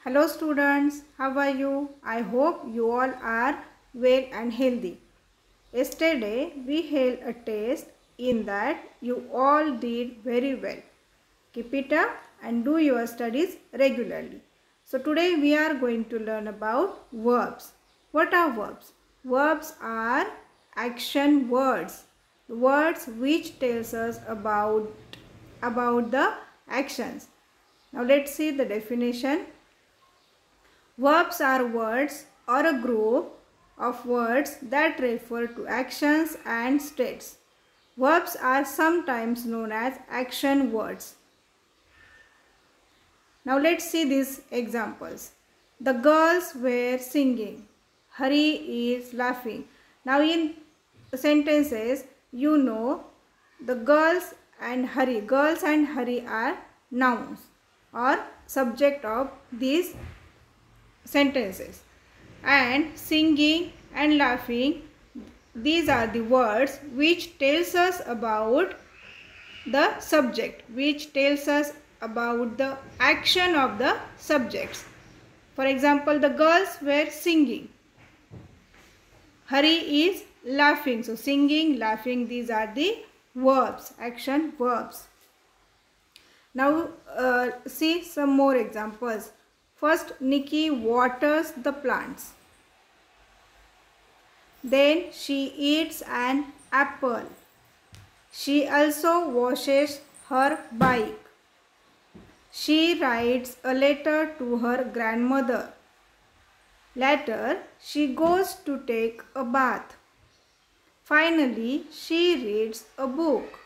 Hello students, how are you? I hope you all are well and healthy. Yesterday we held a test in that you all did very well. Keep it up and do your studies regularly. So today we are going to learn about verbs. What are verbs? Verbs are action words. Words which tells us about the actions. Now let's see the definition. Verbs are words or a group of words that refer to actions and states. Verbs are sometimes known as action words. Now let's see these examples. The girls were singing. Hari is laughing. Now in sentences, you know the girls and Hari are nouns or subject of these sentences, and singing and laughing, these are the words which tells us about the subject, which tells us about the action of the subjects. For example, the girls were singing, Hari is laughing. So singing, laughing, these are the verbs, action verbs. Now see some more examples. First, Nikki waters the plants. Then she eats an apple. She also washes her bike. She writes a letter to her grandmother. Later, she goes to take a bath. Finally, she reads a book.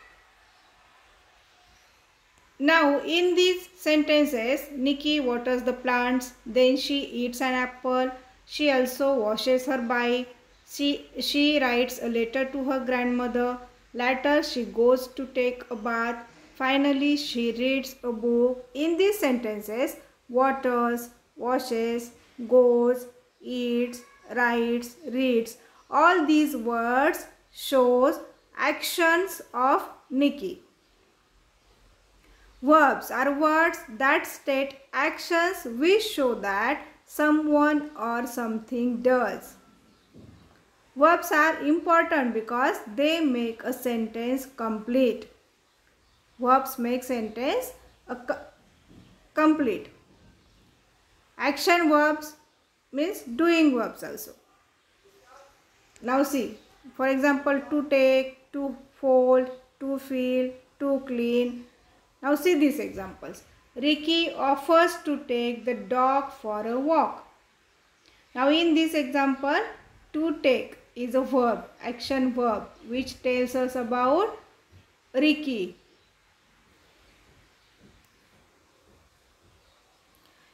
Now, in these sentences, Nikki waters the plants, then she eats an apple, she also washes her bike, she writes a letter to her grandmother, later she goes to take a bath, finally she reads a book. In these sentences, waters, washes, goes, eats, writes, reads, all these words shows actions of Nikki. Verbs are words that state actions which show that someone or something does. Verbs are important because they make a sentence complete. Verbs make sentence complete. Action verbs means doing verbs also. Now see, for example, to take, to fold, to fill, to clean. Now see these examples. Ricky offers to take the dog for a walk. Now in this example, to take is a verb, action verb, which tells us about Ricky.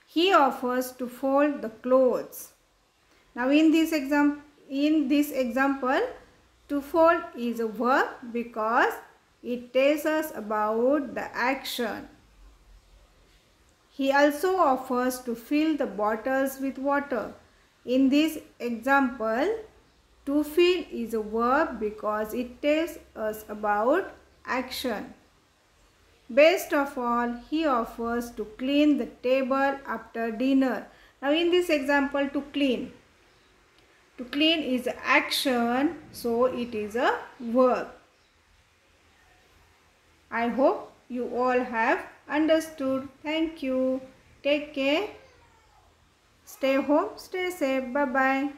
He offers to fold the clothes. Now in this example, to fold is a verb because it tells us about the action. He also offers to fill the bottles with water. In this example, to fill is a verb because it tells us about action. Best of all, he offers to clean the table after dinner. Now in this example, to clean is action, so it is a verb. I hope you all have understood. Thank you. Take care. Stay home. Stay safe. Bye-bye.